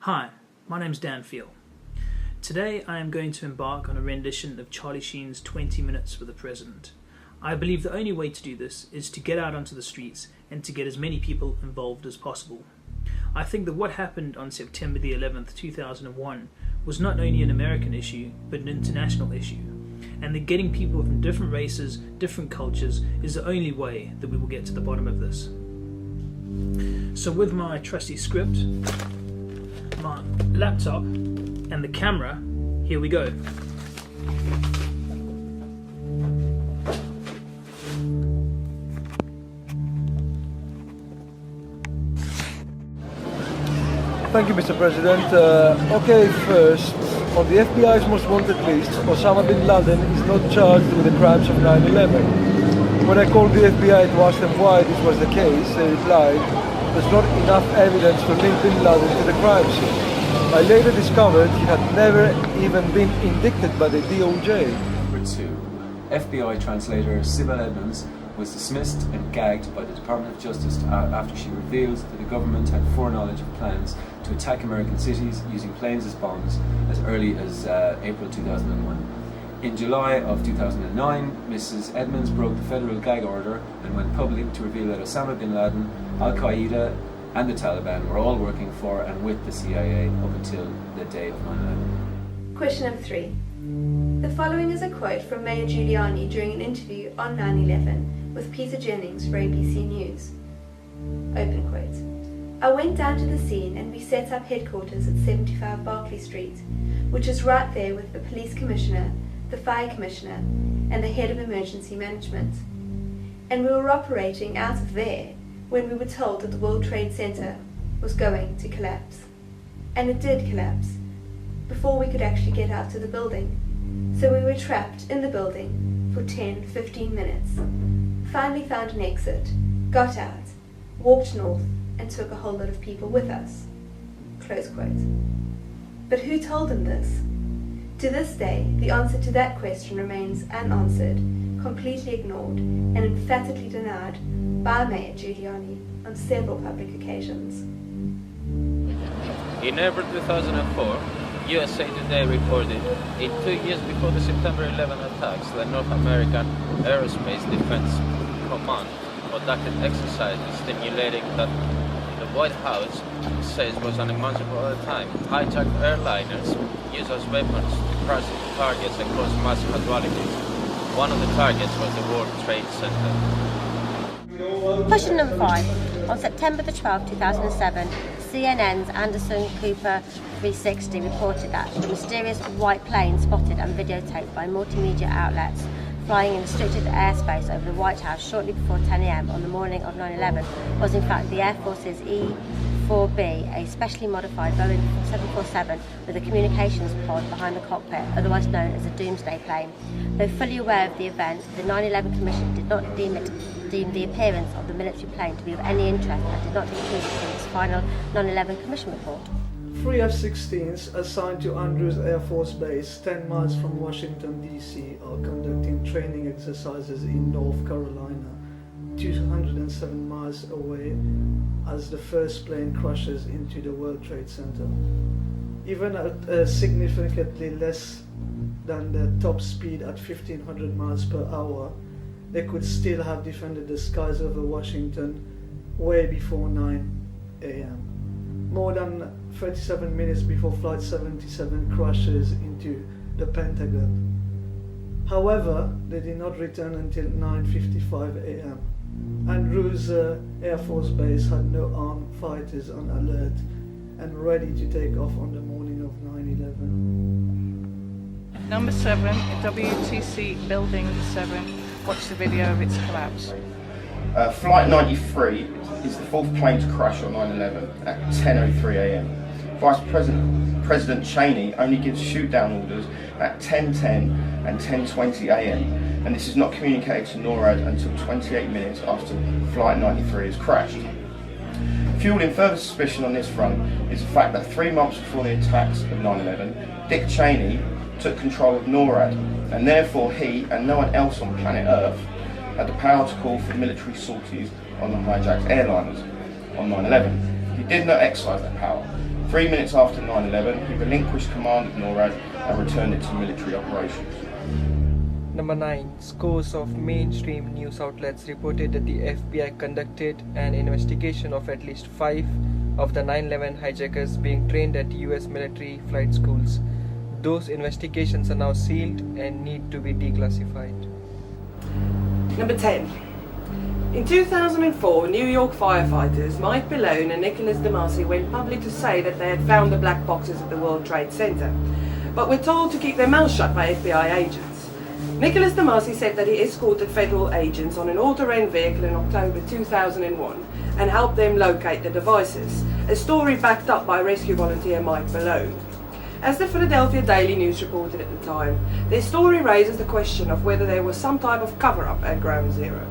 Hi, my name's Dan Field. Today I am going to embark on a rendition of Charlie Sheen's 20 Minutes for the President. I believe the only way to do this is to get out onto the streets and to get as many people involved as possible. I think that what happened on September the 11th, 2001 was not only an American issue, but an international issue, and that getting people from different races, different cultures is the only way that we will get to the bottom of this. So with my trusty script, my laptop and the camera, here we go. Thank you, Mr. President. Okay, first, on the FBI's most wanted list, Osama bin Laden is not charged with the crimes of 9/11. When I called the FBI to ask them why this was the case, they replied, "There's not enough evidence to link bin Laden to the crime scene." I later discovered he had never even been indicted by the DOJ. Number 2. FBI translator Sybil Edmonds was dismissed and gagged by the Department of Justice after she revealed that the government had foreknowledge of plans to attack American cities using planes as bombs as early as April 2001. In July of 2009, Mrs. Edmonds broke the federal gag order and went public to reveal that Osama bin Laden, Al-Qaeda and the Taliban were all working for and with the CIA up until the day of 9/11. Question number 3. The following is a quote from Mayor Giuliani during an interview on 9/11 with Peter Jennings for ABC News. Open quote. "I went down to the scene and we set up headquarters at 75 Berkeley Street, which is right there with the police commissioner, the fire commissioner, and the head of emergency management. And we were operating out of there when we were told that the World Trade Center was going to collapse. And it did collapse, before we could actually get out to the building. So we were trapped in the building for 10-15 minutes, finally found an exit, got out, walked north, and took a whole lot of people with us." Close quote. But who told him this? To this day, the answer to that question remains unanswered, completely ignored, and emphatically denied by Mayor Giuliani on several public occasions. In April 2004, USA Today reported, in 2 years before the September 11 attacks, the North American Aerospace Defense Command conducted exercises stimulating that the White House says was unimaginable at the time. Hijacked airliners used as weapons to crush targets and cause mass casualties. One of the targets was the World Trade Center. Question number 5. On September the 12th, 2007, CNN's Anderson Cooper 360 reported that the mysterious white plane spotted and videotaped by multimedia outlets flying in restricted airspace over the White House shortly before 10 a.m. on the morning of 9/11 was in fact the Air Force's E-4B, a specially modified Boeing 747 with a communications pod behind the cockpit, otherwise known as a doomsday plane. Though fully aware of the event, the 9/11 Commission did not deem the appearance of the military plane to be of any interest and did not include it in its final 9/11 Commission report. 3 F-16s assigned to Andrews Air Force Base, 10 miles from Washington, D.C., are conducting training exercises in North Carolina, 207 miles away, as the first plane crashes into the World Trade Center. Even at significantly less than the top speed at 1,500 miles per hour, they could still have defended the skies over Washington way before 9 a.m. More than 37 minutes before Flight 77 crashes into the Pentagon. However, they did not return until 9:55 a.m. Andrews Air Force Base had no armed fighters on alert and ready to take off on the morning of 9/11. Number 7, WTC Building 7. Watch the video of its collapse. Flight 93 is the fourth plane to crash on 9/11 at 10:03 a.m. Vice President Cheney only gives shoot-down orders at 10:10 and 10:20 a.m. and this is not communicated to NORAD until 28 minutes after Flight 93 has crashed. Fueling further suspicion on this front is the fact that 3 months before the attacks of 9/11, Dick Cheney took control of NORAD, and therefore he and no one else on planet Earth had the power to call for military sorties on the hijacked airliners on 9/11. He did not exercise that power, 3 minutes after 9/11, he relinquished command of NORAD and returned it to military operations. Number 9. Scores of mainstream news outlets reported that the FBI conducted an investigation of at least 5 of the 9/11 hijackers being trained at US military flight schools. Those investigations are now sealed and need to be declassified. Number 10. In 2004, New York firefighters Mike Malone and Nicholas DeMasi went public to say that they had found the black boxes at the World Trade Center, but were told to keep their mouths shut by FBI agents. Nicholas DeMasi said that he escorted federal agents on an all-terrain vehicle in October 2001 and helped them locate the devices, a story backed up by rescue volunteer Mike Malone. As the Philadelphia Daily News reported at the time, their story raises the question of whether there was some type of cover-up at Ground Zero.